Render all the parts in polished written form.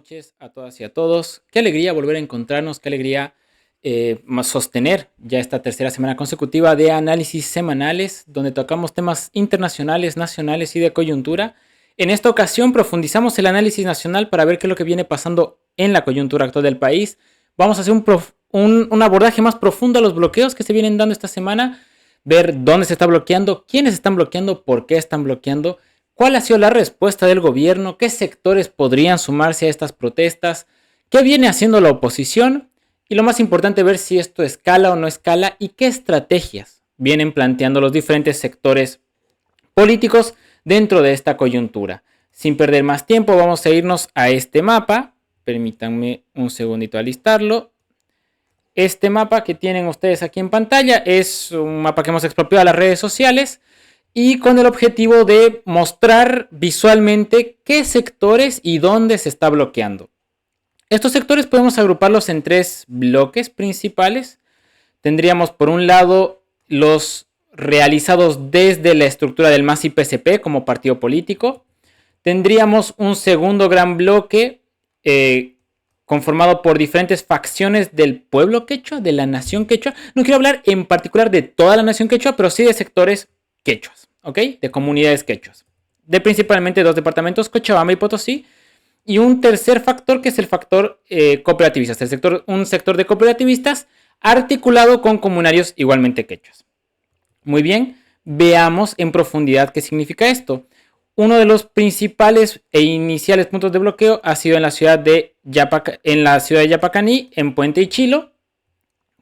noches a todas y a todos. Qué alegría volver a encontrarnos, qué alegría más sostener ya esta tercera semana consecutiva de análisis semanales, donde tocamos temas internacionales, nacionales y de coyuntura. En esta ocasión profundizamos el análisis nacional para ver qué es lo que viene pasando en la coyuntura actual del país. Vamos a hacer un abordaje más profundo a los bloqueos que se vienen dando esta semana, ver dónde se está bloqueando, quiénes están bloqueando, por qué están bloqueando, cuál ha sido la respuesta del gobierno, qué sectores podrían sumarse a estas protestas, qué viene haciendo la oposición y lo más importante, ver si esto escala o no escala y qué estrategias vienen planteando los diferentes sectores políticos dentro de esta coyuntura. Sin perder más tiempo, vamos a irnos a este mapa. Permítanme un segundito alistarlo. Este mapa que tienen ustedes aquí en pantalla es un mapa que hemos expropiado a las redes sociales y con el objetivo de mostrar visualmente qué sectores y dónde se está bloqueando. Estos sectores podemos agruparlos en tres bloques principales. Tendríamos por un lado los realizados desde la estructura del MAS y PSP como partido político. Tendríamos un segundo gran bloque conformado por diferentes facciones del pueblo quechua, de la nación quechua. No quiero hablar en particular de toda la nación quechua, pero sí de sectores quechuas, ¿ok? De comunidades quechuas. De principalmente dos departamentos, Cochabamba y Potosí. Y un tercer factor que es el factor cooperativista, un sector de cooperativistas articulado con comunarios igualmente quechuas. Muy bien, veamos en profundidad qué significa esto. Uno de los principales e iniciales puntos de bloqueo ha sido en la ciudad de Yapacaní, en Puente y Chilo,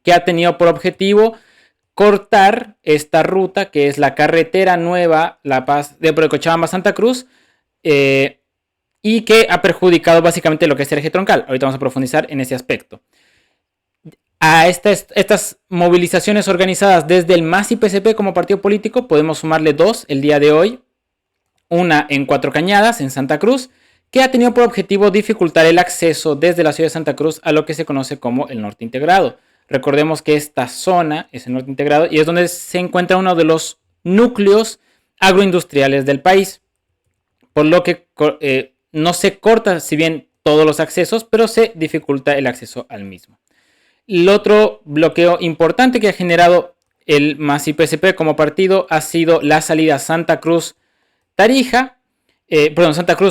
que ha tenido por objetivo cortar esta ruta que es la carretera nueva La Paz de Cochabamba a Santa Cruz, y que ha perjudicado básicamente lo que es el eje troncal. Ahorita vamos a profundizar en ese aspecto. A estas movilizaciones organizadas desde el MAS y PSP como partido político podemos sumarle dos el día de hoy. Una en Cuatro Cañadas, en Santa Cruz, que ha tenido por objetivo dificultar el acceso desde la ciudad de Santa Cruz a lo que se conoce como el norte integrado. Recordemos que esta zona es el norte integrado y es donde se encuentra uno de los núcleos agroindustriales del país, por lo que no se corta, si bien todos los accesos, pero se dificulta el acceso al mismo. El otro bloqueo importante que ha generado el MAS y PSP como partido ha sido la salida Santa Cruz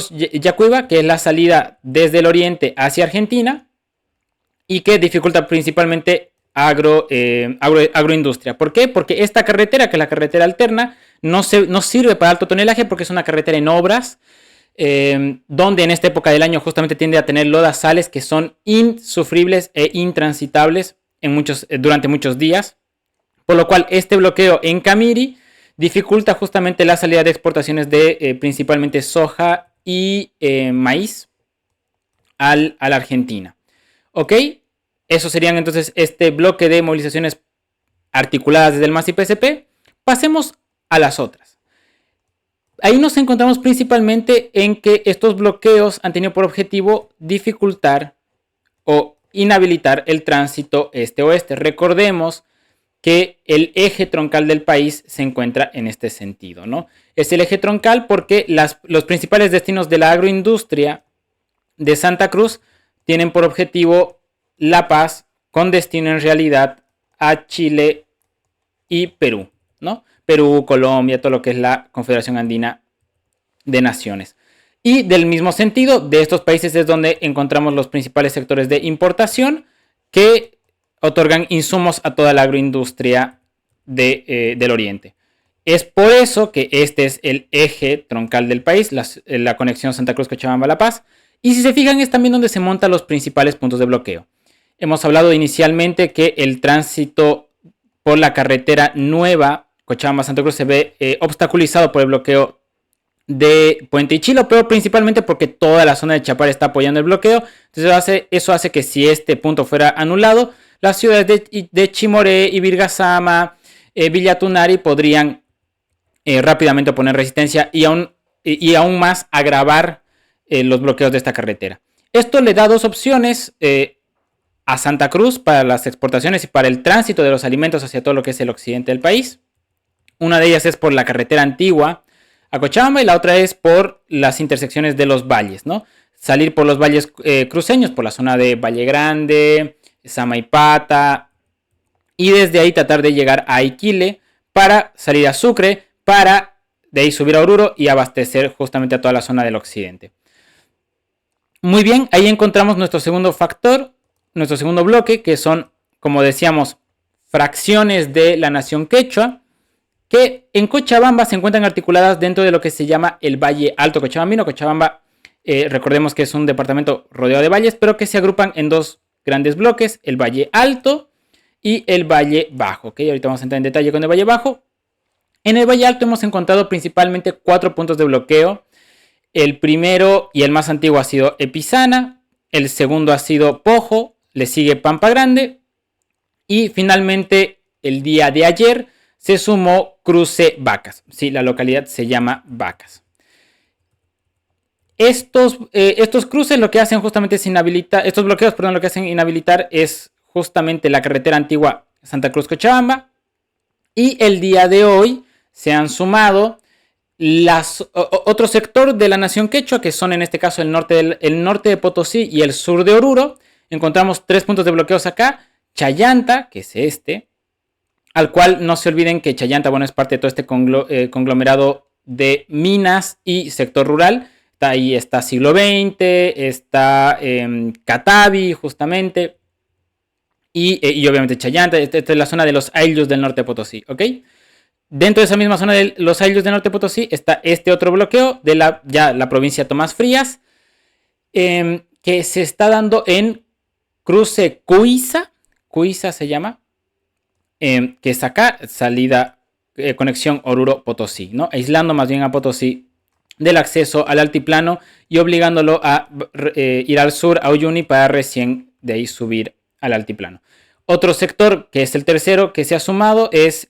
Yacuiba, que es la salida desde el oriente hacia Argentina y que dificulta principalmente agroindustria. ¿Por qué? Porque esta carretera, que es la carretera alterna, no sirve para alto tonelaje porque es una carretera en obras, donde en esta época del año justamente tiende a tener lodazales que son insufribles e intransitables durante muchos días, por lo cual este bloqueo en Camiri dificulta justamente la salida de exportaciones de principalmente soja y maíz a la Argentina. ¿Ok? Eso serían entonces este bloque de movilizaciones articuladas desde el MAS y PSP. Pasemos a las otras. Ahí nos encontramos principalmente en que estos bloqueos han tenido por objetivo dificultar o inhabilitar el tránsito este-oeste. Recordemos que el eje troncal del país se encuentra en este sentido, ¿no? Es el eje troncal porque los principales destinos de la agroindustria de Santa Cruz tienen por objetivo La Paz, con destino en realidad a Chile y Perú, ¿no? Perú, Colombia, todo lo que es la Confederación Andina de Naciones. Y del mismo sentido, de estos países es donde encontramos los principales sectores de importación que otorgan insumos a toda la agroindustria del oriente. Es por eso que este es el eje troncal del país, la conexión Santa Cruz-Cochabamba-La Paz. Y si se fijan, es también donde se montan los principales puntos de bloqueo. Hemos hablado inicialmente que el tránsito por la carretera nueva Cochabamba-Santa Cruz se ve obstaculizado por el bloqueo de Puente y Chilo, pero principalmente porque toda la zona de Chapare está apoyando el bloqueo. Entonces eso hace que si este punto fuera anulado, las ciudades de Chimoré y Virgasama, Villatunari podrían rápidamente oponer resistencia y aún más agravar los bloqueos de esta carretera. Esto le da dos opciones a Santa Cruz para las exportaciones y para el tránsito de los alimentos hacia todo lo que es el occidente del país. Una de ellas es por la carretera antigua a Cochabamba y la otra es por las intersecciones de los valles, ¿no? salir por los valles cruceños, por la zona de Valle Grande, Samaipata, y desde ahí tratar de llegar a Iquile para salir a Sucre, para de ahí subir a Oruro y abastecer justamente a toda la zona del occidente. Muy bien, ahí encontramos nuestro segundo factor, nuestro segundo bloque, que son, como decíamos, fracciones de la nación quechua, que en Cochabamba se encuentran articuladas dentro de lo que se llama el Valle Alto Cochabambino. Cochabamba, recordemos que es un departamento rodeado de valles, pero que se agrupan en dos grandes bloques, el Valle Alto y el Valle Bajo. ¿Okay? Ahorita vamos a entrar en detalle con el Valle Bajo. En el Valle Alto hemos encontrado principalmente 4 puntos de bloqueo. El primero y el más antiguo ha sido Epizana, el segundo ha sido Pojo, le sigue Pampa Grande y finalmente el día de ayer se sumó Cruce Vacas. Sí, la localidad se llama Vacas. Estos cruces lo que hacen justamente es inhabilitar, estos bloqueos, perdón, lo que hacen inhabilitar es justamente la carretera antigua Santa Cruz Cochabamba, y el día de hoy se han sumado otro sector de la nación quechua, que son en este caso el norte de Potosí y el sur de Oruro. Encontramos 3 puntos de bloqueos acá. Chayanta, que es este, al cual no se olviden que Chayanta, bueno, es parte de todo este conglomerado de minas y sector rural. Ahí está Siglo XX, está Catavi, justamente, y obviamente Chayanta. Esta es la zona de los aylus del norte de Potosí, ¿ok? Dentro de esa misma zona de los aylus del norte de Potosí está este otro bloqueo de la provincia Tomás Frías, que se está dando en Cruce Cuiza se llama, que es acá, salida, conexión Oruro-Potosí, ¿no? Aislando más bien a Potosí del acceso al altiplano y obligándolo a ir al sur, a Uyuni, para recién de ahí subir al altiplano. Otro sector, que es el tercero que se ha sumado, es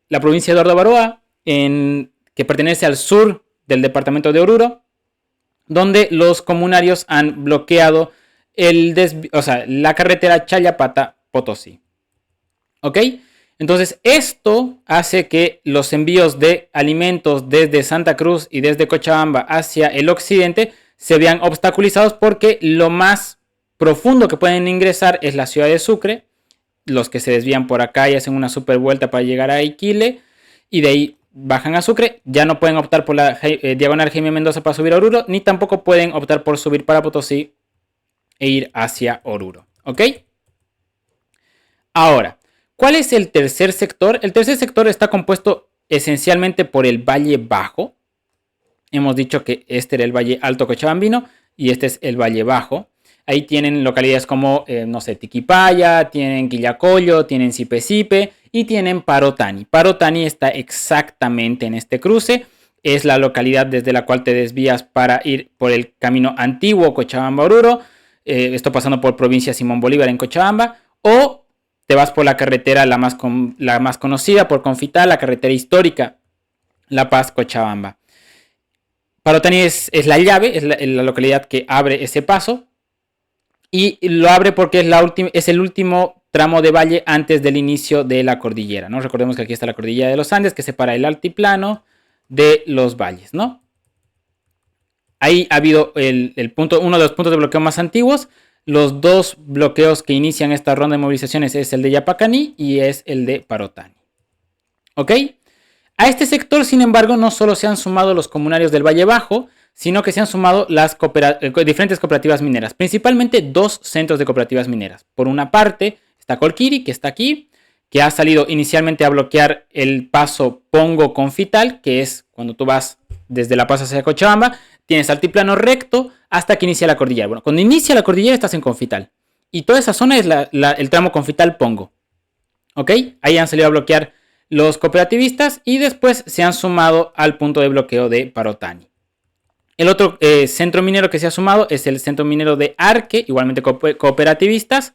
la provincia de Eduardo Baroa, que pertenece al sur del departamento de Oruro, donde los comunarios han bloqueado la carretera Chayapata-Potosí. ¿Ok? Entonces, esto hace que los envíos de alimentos desde Santa Cruz y desde Cochabamba hacia el occidente se vean obstaculizados, porque lo más profundo que pueden ingresar es la ciudad de Sucre. Los que se desvían por acá y hacen una super vuelta para llegar a Iquile y de ahí bajan a Sucre, ya no pueden optar por la diagonal Jaime Mendoza para subir a Oruro, ni tampoco pueden optar por subir para Potosí e ir hacia Oruro. ¿Ok? Ahora, ¿cuál es el tercer sector? El tercer sector está compuesto esencialmente por el Valle Bajo. Hemos dicho que este era el Valle Alto Cochabambino y este es el Valle Bajo. Ahí tienen localidades como, no sé, Tiquipaya, tienen Quillacollo, tienen Sipe y tienen Parotani. Parotani está exactamente en este cruce. Es la localidad desde la cual te desvías para ir por el camino antiguo Cochabamba-Oruro. Esto pasando por provincia Simón Bolívar en Cochabamba. O te vas por la carretera la más conocida, por Confital, la carretera histórica La Paz-Cochabamba. Parotani es la llave, es la localidad que abre ese paso. Y lo abre porque es el último tramo de valle antes del inicio de la cordillera, ¿no? Recordemos que aquí está la cordillera de los Andes, que separa el altiplano de los valles, ¿no? Ahí ha habido uno de los puntos de bloqueo más antiguos. Los dos bloqueos que inician esta ronda de movilizaciones es el de Yapacaní y es el de Parotani. ¿Ok? A este sector, sin embargo, no solo se han sumado los comunarios del Valle Bajo, sino que se han sumado las diferentes cooperativas mineras, principalmente 2 centros de cooperativas mineras. Por una parte está Colquiri, que está aquí, que ha salido inicialmente a bloquear el paso Pongo-Confital, que es cuando tú vas desde La Paz hacia Cochabamba, tienes altiplano recto hasta que inicia la cordillera. Bueno, cuando inicia la cordillera estás en Confital, y toda esa zona es el tramo Confital-Pongo. ¿Ok? Ahí han salido a bloquear los cooperativistas y después se han sumado al punto de bloqueo de Parotani. El otro centro minero que se ha sumado es el centro minero de Arque, igualmente cooperativistas,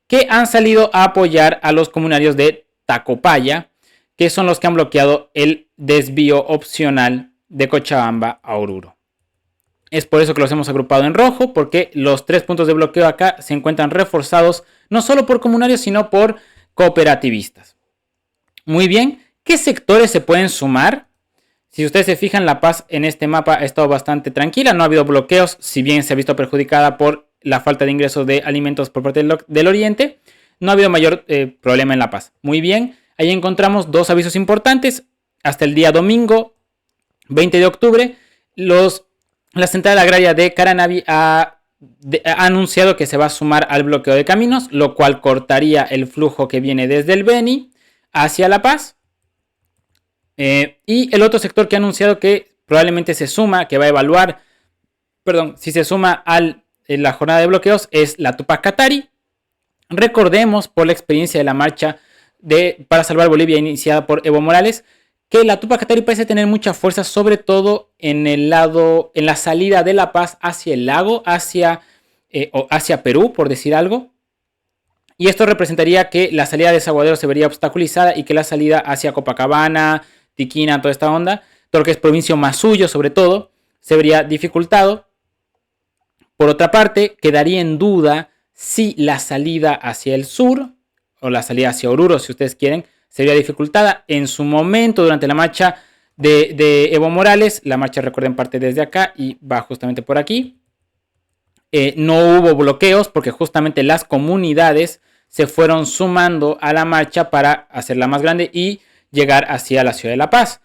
que han salido a apoyar a los comunarios de Tacopaya, que son los que han bloqueado el desvío opcional de Cochabamba a Oruro. Es por eso que los hemos agrupado en rojo, porque los 3 puntos de bloqueo acá se encuentran reforzados no solo por comunarios, sino por cooperativistas. Muy bien, ¿qué sectores se pueden sumar Si ustedes se fijan, La Paz en este mapa ha estado bastante tranquila, no ha habido bloqueos, si bien se ha visto perjudicada por la falta de ingresos de alimentos por parte del oriente, no ha habido mayor problema en La Paz. Muy bien, ahí encontramos dos avisos importantes. Hasta el día domingo 20 de octubre, la Central Agraria de Caranavi ha anunciado que se va a sumar al bloqueo de caminos, lo cual cortaría el flujo que viene desde el Beni hacia La Paz. Y el otro sector que ha anunciado que probablemente se suma, que va a evaluar, si se suma en la jornada de bloqueos, es la Tupac Katari. Recordemos por la experiencia de la marcha para salvar Bolivia iniciada por Evo Morales, que la Tupac Katari parece tener mucha fuerza, sobre todo en la salida de La Paz hacia el lago, hacia Perú, por decir algo. Y esto representaría que la salida de Desaguadero se vería obstaculizada y que la salida hacia Copacabana, Tiquina, toda esta onda, todo lo que es Provincia Masuyo sobre todo, se vería dificultado. Por otra parte, quedaría en duda si la salida hacia el sur, o la salida hacia Oruro, si ustedes quieren, se vería dificultada. En su momento, durante la marcha de Evo Morales, la marcha, recuerden, parte desde acá y va justamente por aquí. No hubo bloqueos porque justamente las comunidades se fueron sumando a la marcha para hacerla más grande y llegar hacia la ciudad de La Paz.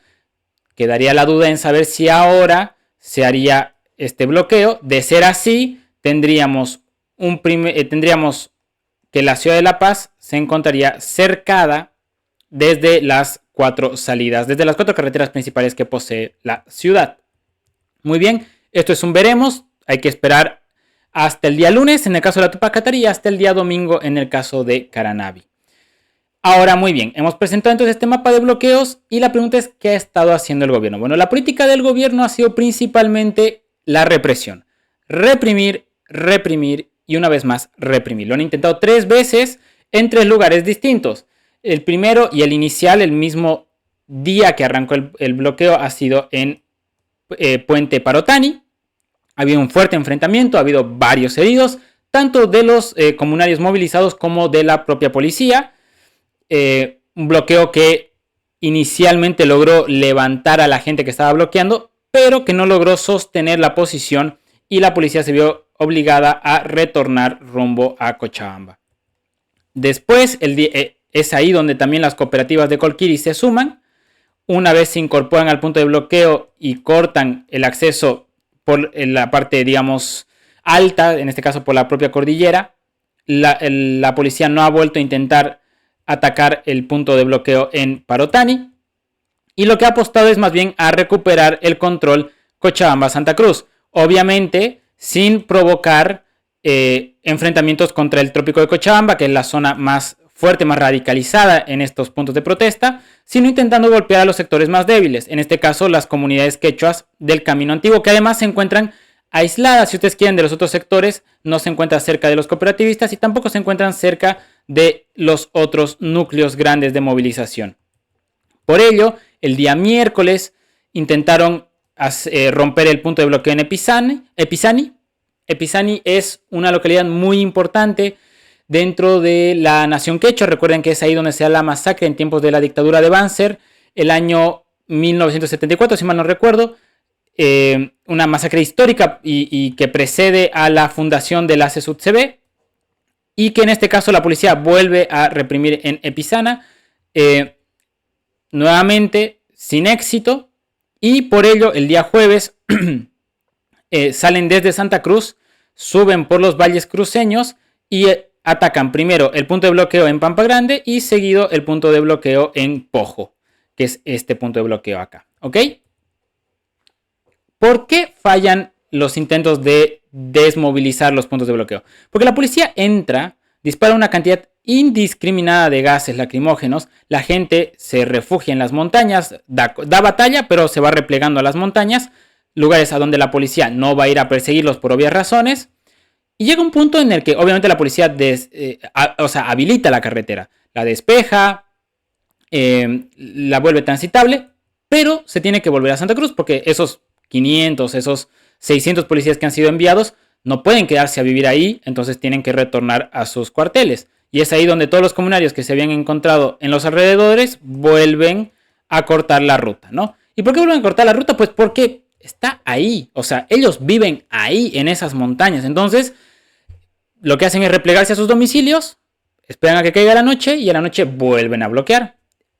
Quedaría la duda en saber si ahora se haría este bloqueo. De ser así, tendríamos que la ciudad de La Paz se encontraría cercada desde las 4 salidas, desde las 4 carreteras principales que posee la ciudad. Muy bien, esto es un veremos. Hay que esperar hasta el día lunes en el caso de la Tupac Katari y hasta el día domingo en el caso de Caranavi. Ahora, muy bien, hemos presentado entonces este mapa de bloqueos y la pregunta es: ¿qué ha estado haciendo el gobierno? Bueno, la política del gobierno ha sido principalmente la represión. Reprimir, reprimir y una vez más reprimir. Lo han intentado 3 veces en 3 lugares distintos. El primero y el inicial, el mismo día que arrancó el bloqueo, ha sido en Puente Parotani. Ha habido un fuerte enfrentamiento, ha habido varios heridos, tanto de los comunarios movilizados como de la propia policía. Un bloqueo que inicialmente logró levantar a la gente que estaba bloqueando, pero que no logró sostener la posición y la policía se vio obligada a retornar rumbo a Cochabamba. Después es ahí donde también las cooperativas de Colquiri se suman. Una vez se incorporan al punto de bloqueo y cortan el acceso por la parte, digamos, alta, en este caso por la propia cordillera, la policía no ha vuelto a intentar atacar el punto de bloqueo en Parotani, y lo que ha apostado es más bien a recuperar el control Cochabamba-Santa Cruz, obviamente sin provocar enfrentamientos contra el trópico de Cochabamba, que es la zona más fuerte, más radicalizada en estos puntos de protesta, sino intentando golpear a los sectores más débiles, en este caso las comunidades quechuas del Camino Antiguo, que además se encuentran aisladas, si ustedes quieren, de los otros sectores. No se encuentran cerca de los cooperativistas y tampoco se encuentran cerca de los otros núcleos grandes de movilización. Por ello, el día miércoles intentaron romper el punto de bloqueo en Epizani. Epizani es una localidad muy importante dentro de la nación quechua. Recuerden que es ahí donde se da la masacre en tiempos de la dictadura de Banzer, el año 1974, si mal no recuerdo. Una masacre histórica y que precede a la fundación de la CSUTCB, y que en este caso la policía vuelve a reprimir en Epizana, nuevamente sin éxito, y por ello el día jueves salen desde Santa Cruz, suben por los valles cruceños y atacan primero el punto de bloqueo en Pampa Grande y seguido el punto de bloqueo en Pojo, que es este punto de bloqueo acá, ¿ok? ¿Por qué fallan los intentos de desmovilizar los puntos de bloqueo? Porque la policía entra, dispara una cantidad indiscriminada de gases lacrimógenos, la gente se refugia en las montañas, da batalla, pero se va replegando a las montañas, lugares a donde la policía no va a ir a perseguirlos por obvias razones, y llega un punto en el que obviamente la policía habilita la carretera, la despeja, la vuelve transitable, pero se tiene que volver a Santa Cruz porque esos 500, esos 600 policías que han sido enviados no pueden quedarse a vivir ahí, entonces tienen que retornar a sus cuarteles. Y es ahí donde todos los comunarios que se habían encontrado en los alrededores vuelven a cortar la ruta, ¿no? ¿Y por qué vuelven a cortar la ruta? Pues porque está ahí. O sea, ellos viven ahí en esas montañas. Entonces, lo que hacen es replegarse a sus domicilios, esperan a que caiga la noche y a la noche vuelven a bloquear.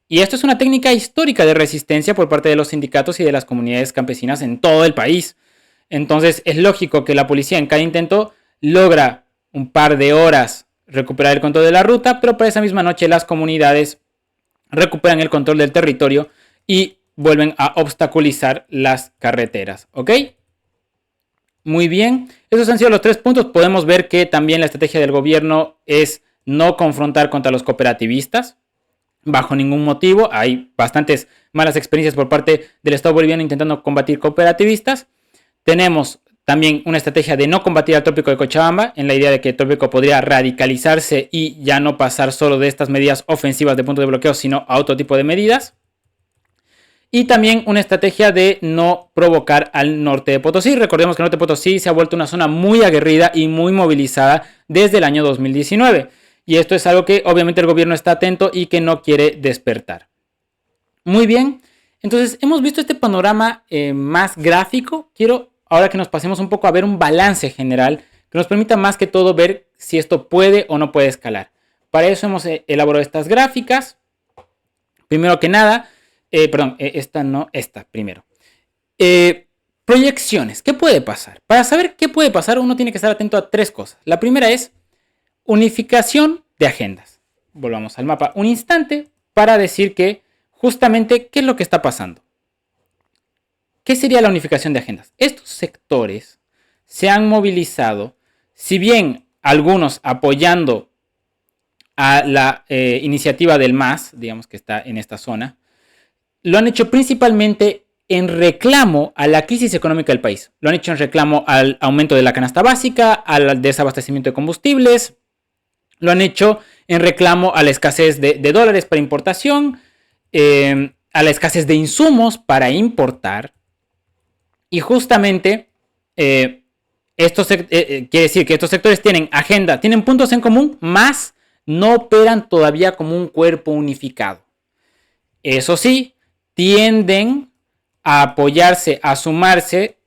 Y esto es una técnica histórica de resistencia por parte de los sindicatos y de las comunidades campesinas en todo el país. Entonces es lógico que la policía en cada intento logra un par de horas recuperar el control de la ruta, pero para esa misma noche las comunidades recuperan el control del territorio y vuelven a obstaculizar las carreteras. ¿Ok? Muy bien. Esos han sido los 3 puntos. Podemos ver que también la estrategia del gobierno es no confrontar contra los cooperativistas bajo ningún motivo. Hay bastantes malas experiencias por parte del Estado boliviano intentando combatir cooperativistas. Tenemos también una estrategia de no combatir al trópico de Cochabamba, en la idea de que el trópico podría radicalizarse y ya no pasar solo de estas medidas ofensivas de punto de bloqueo, sino a otro tipo de medidas. Y también una estrategia de no provocar al norte de Potosí. Recordemos que el norte de Potosí se ha vuelto una zona muy aguerrida y muy movilizada desde el año 2019. Y esto es algo que obviamente el gobierno está atento y que no quiere despertar. Muy bien, entonces hemos visto este panorama más gráfico. Quiero ahora que nos pasemos un poco a ver un balance general que nos permita más que todo ver si esto puede o no puede escalar. Para eso hemos elaborado estas gráficas. Primero que nada, esta primero. Proyecciones, ¿qué puede pasar? Para saber qué puede pasar uno tiene que estar atento a 3 cosas. La primera es unificación de agendas. Volvamos al mapa un instante para decir que justamente qué es lo que está pasando. ¿Qué sería la unificación de agendas? Estos sectores se han movilizado, si bien algunos apoyando a la iniciativa del MAS, digamos que está en esta zona, lo han hecho principalmente en reclamo a la crisis económica del país. Lo han hecho en reclamo al aumento de la canasta básica, al desabastecimiento de combustibles. Lo han hecho en reclamo a la escasez de dólares para importación, a la escasez de insumos para importar. Y justamente quiere decir que estos sectores tienen agenda, tienen puntos en común, más no operan todavía como un cuerpo unificado. Eso sí, tienden a apoyarse, a sumarse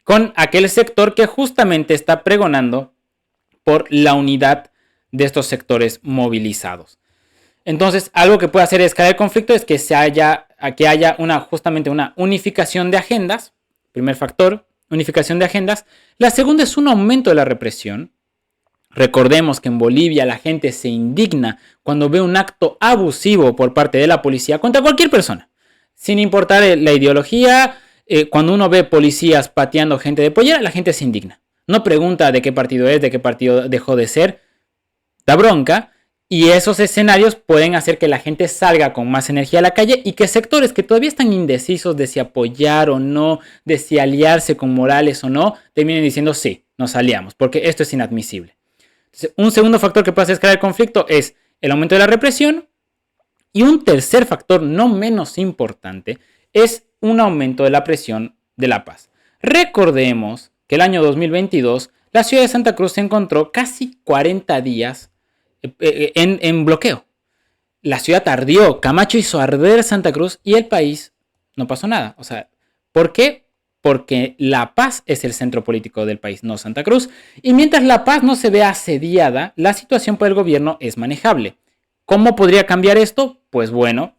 con aquel sector que justamente está pregonando por la unidad de estos sectores movilizados. Entonces, algo que puede hacer escalar el conflicto es que haya justamente una unificación de agendas. Primer factor, unificación de agendas. La segunda es un aumento de la represión. Recordemos que en Bolivia la gente se indigna cuando ve un acto abusivo por parte de la policía contra cualquier persona, sin importar la ideología. Cuando uno ve policías pateando gente de pollera, la gente se indigna. No pregunta de qué partido es, de qué partido dejó de ser. Da bronca. Y esos escenarios pueden hacer que la gente salga con más energía a la calle y que sectores que todavía están indecisos de si apoyar o no, de si aliarse con Morales o no, terminen diciendo sí, nos aliamos, porque esto es inadmisible. Entonces, un segundo factor que puede hacer escalar el conflicto es el aumento de la represión. Y un tercer factor no menos importante es un aumento de la presión de la paz. Recordemos que el año 2022 la ciudad de Santa Cruz se encontró casi 40 días en bloqueo. La ciudad ardió, Camacho hizo arder Santa Cruz y el país no pasó nada. O sea, ¿por qué? Porque La Paz es el centro político del país, no Santa Cruz. Y mientras La Paz no se vea asediada, la situación por el gobierno es manejable. ¿Cómo podría cambiar esto? Pues bueno,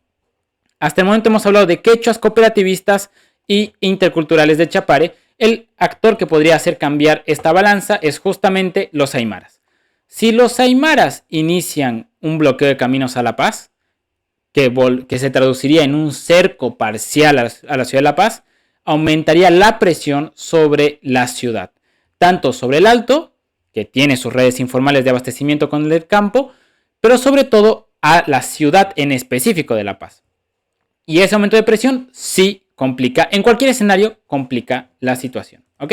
hasta el momento hemos hablado de quechuas, cooperativistas y interculturales de Chapare. El actor que podría hacer cambiar esta balanza es justamente los aymaras. Si los aymaras inician un bloqueo de caminos a La Paz, que se traduciría en un cerco parcial a la ciudad de La Paz, aumentaría la presión sobre la ciudad, tanto sobre el Alto, que tiene sus redes informales de abastecimiento con el campo, pero sobre todo a la ciudad en específico de La Paz. Y ese aumento de presión sí complica, en cualquier escenario complica la situación, ¿ok?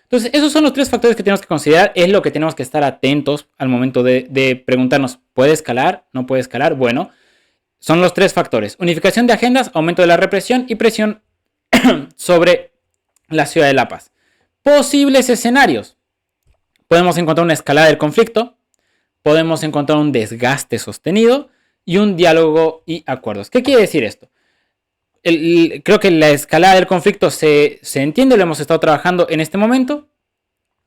Entonces, esos son los 3 factores que tenemos que considerar. Es lo que tenemos que estar atentos al momento de preguntarnos, ¿puede escalar? ¿No puede escalar? Bueno, son los 3 factores. Unificación de agendas, aumento de la represión y presión sobre la ciudad de La Paz. Posibles escenarios. Podemos encontrar una escalada del conflicto. Podemos encontrar un desgaste sostenido y un diálogo y acuerdos. ¿Qué quiere decir esto? creo que la escalada del conflicto se entiende, lo hemos estado trabajando en este momento,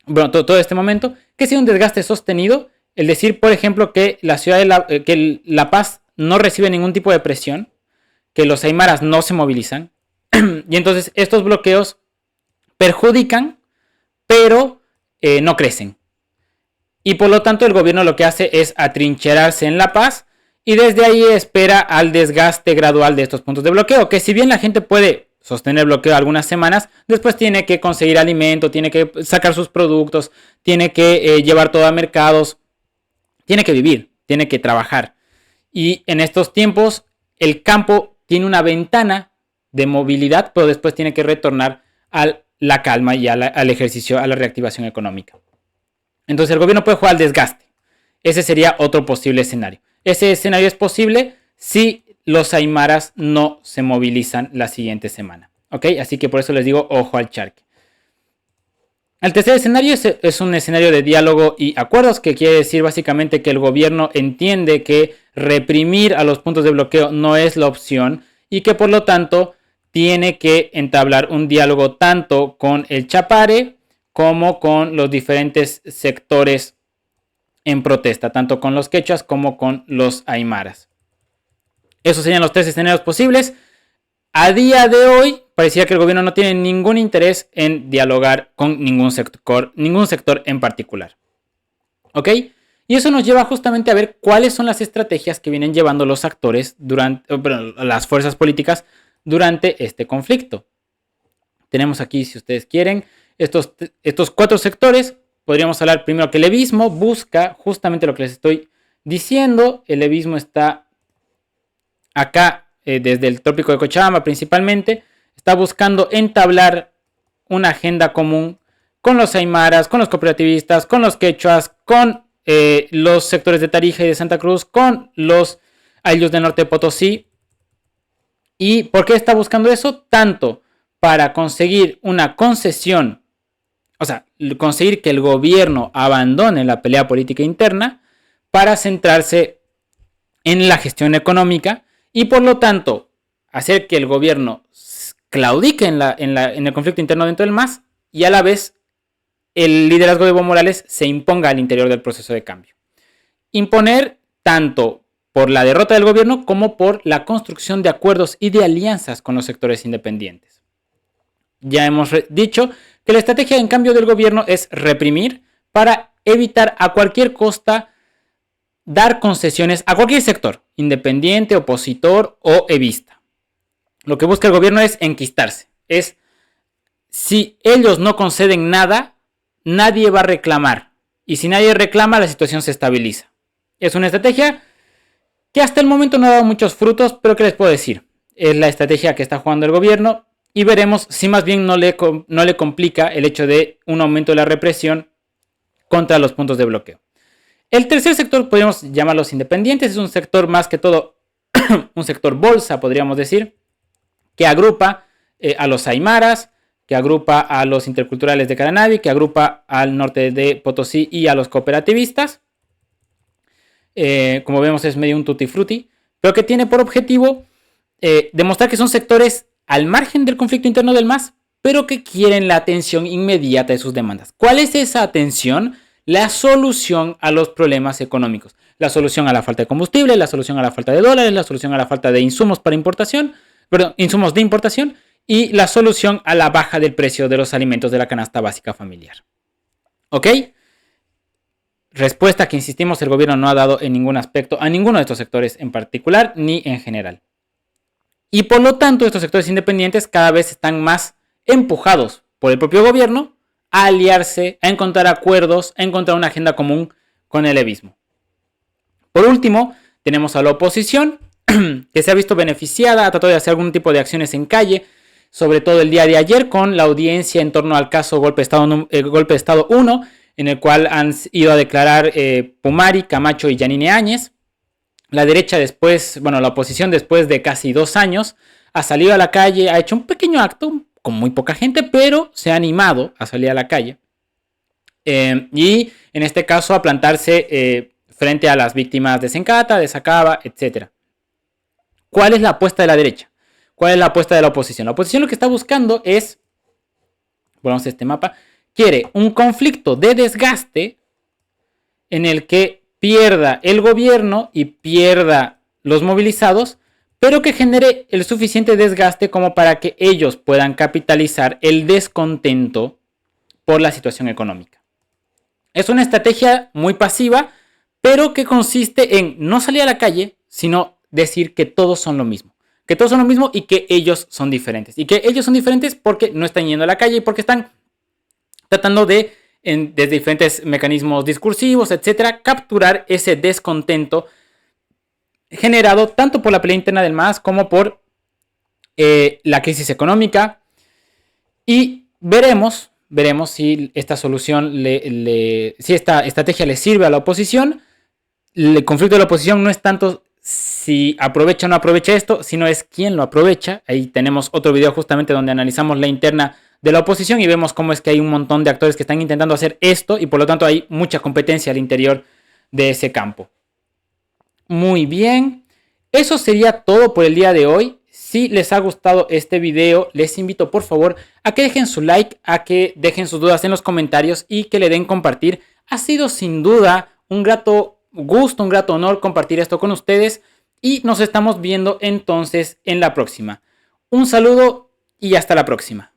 bueno, todo este momento, que sea un desgaste sostenido, el decir, por ejemplo, que la ciudad de que La Paz no recibe ningún tipo de presión, que los aymaras no se movilizan, y entonces estos bloqueos perjudican, pero no crecen. Y por lo tanto el gobierno lo que hace es atrincherarse en La Paz y desde ahí espera al desgaste gradual de estos puntos de bloqueo, que si bien la gente puede sostener el bloqueo algunas semanas, después tiene que conseguir alimento, tiene que sacar sus productos, tiene que llevar todo a mercados, tiene que vivir, tiene que trabajar. Y en estos tiempos el campo tiene una ventana de movilidad, pero después tiene que retornar a la calma y al ejercicio, a la reactivación económica. Entonces el gobierno puede jugar al desgaste. Ese sería otro posible escenario. Ese escenario es posible si los aymaras no se movilizan la siguiente semana. ¿Ok? Así que por eso les digo, ojo al charque. El tercer escenario es un escenario de diálogo y acuerdos, que quiere decir básicamente que el gobierno entiende que reprimir a los puntos de bloqueo no es la opción y que por lo tanto tiene que entablar un diálogo tanto con el Chapare como con los diferentes sectores en protesta, tanto con los quechuas como con los aymaras. Esos serían los tres escenarios posibles. A día de hoy, parecía que el gobierno no tiene ningún interés en dialogar con ningún sector en particular. ¿Ok? Y eso nos lleva justamente a ver cuáles son las estrategias que vienen llevando los actores las fuerzas políticas durante este conflicto. Tenemos aquí, si ustedes quieren, estos cuatro sectores. Podríamos hablar primero que el levismo busca justamente lo que les estoy diciendo. El levismo está acá desde el trópico de Cochabamba principalmente. Está buscando entablar una agenda común con los aymaras, con los cooperativistas, con los quechuas, con los sectores de Tarija y de Santa Cruz, con los ayllus del norte de Potosí. ¿Y por qué está buscando eso? Tanto para conseguir una concesión, o sea, conseguir que el gobierno abandone la pelea política interna para centrarse en la gestión económica y por lo tanto hacer que el gobierno claudique en el conflicto interno dentro del MAS y a la vez el liderazgo de Evo Morales se imponga al interior del proceso de cambio. Imponer tanto por la derrota del gobierno como por la construcción de acuerdos y de alianzas con los sectores independientes. Ya hemos dicho que la estrategia en cambio del gobierno es reprimir para evitar a cualquier costa dar concesiones a cualquier sector, independiente, opositor o evista. Lo que busca el gobierno es enquistarse. Si ellos no conceden nada, nadie va a reclamar. Y si nadie reclama, la situación se estabiliza. Es una estrategia que hasta el momento no ha dado muchos frutos, pero ¿qué les puedo decir? Es la estrategia que está jugando el gobierno y veremos si más bien no le complica el hecho de un aumento de la represión contra los puntos de bloqueo. El tercer sector podríamos llamarlos independientes. Es un sector más que todo, un sector bolsa, podríamos decir, que agrupa a los aymaras, que agrupa a los interculturales de Caranavi, que agrupa al norte de Potosí y a los cooperativistas. Como vemos es medio un tutti frutti, pero que tiene por objetivo demostrar que son sectores al margen del conflicto interno del MAS, pero que quieren la atención inmediata de sus demandas. ¿Cuál es esa atención? La solución a los problemas económicos, la solución a la falta de combustible, la solución a la falta de dólares, la solución a la falta de insumos para importación, insumos de importación y la solución a la baja del precio de los alimentos de la canasta básica familiar. ¿Ok? Respuesta que, insistimos, el gobierno no ha dado en ningún aspecto a ninguno de estos sectores en particular ni en general. Y por lo tanto, estos sectores independientes cada vez están más empujados por el propio gobierno a aliarse, a encontrar acuerdos, a encontrar una agenda común con el levismo. Por último, tenemos a la oposición, que se ha visto beneficiada, ha tratado de hacer algún tipo de acciones en calle, sobre todo el día de ayer con la audiencia en torno al caso Golpe de Estado 1, en el cual han ido a declarar Pumari, Camacho y Yanine Áñez. La derecha la oposición después de casi 2 años ha salido a la calle, ha hecho un pequeño acto con muy poca gente, pero se ha animado a salir a la calle. Y en este caso a plantarse frente a las víctimas de Sencata, de Sacaba, etc. ¿Cuál es la apuesta de la derecha? ¿Cuál es la apuesta de la oposición? La oposición lo que está buscando es, volvamos a este mapa, quiere un conflicto de desgaste en el que pierda el gobierno y pierda los movilizados, pero que genere el suficiente desgaste como para que ellos puedan capitalizar el descontento por la situación económica. Es una estrategia muy pasiva, pero que consiste en no salir a la calle, sino decir que todos son lo mismo. Que todos son lo mismo y que ellos son diferentes. Y que ellos son diferentes porque no están yendo a la calle y porque están tratando de, desde diferentes mecanismos discursivos, etcétera, capturar ese descontento generado tanto por la pelea interna del MAS como por la crisis económica. Y veremos si esta solución, si esta estrategia le sirve a la oposición. El conflicto de la oposición no es tanto si aprovecha o no aprovecha esto, sino es quién lo aprovecha. Ahí tenemos otro video justamente donde analizamos la interna de la oposición y vemos cómo es que hay un montón de actores que están intentando hacer esto y por lo tanto hay mucha competencia al interior de ese campo. Muy bien, eso sería todo por el día de hoy. Si les ha gustado este video, les invito por favor a que dejen su like, a que dejen sus dudas en los comentarios y que le den compartir. Ha sido sin duda un grato gusto, un grato honor compartir esto con ustedes y nos estamos viendo entonces en la próxima. Un saludo y hasta la próxima.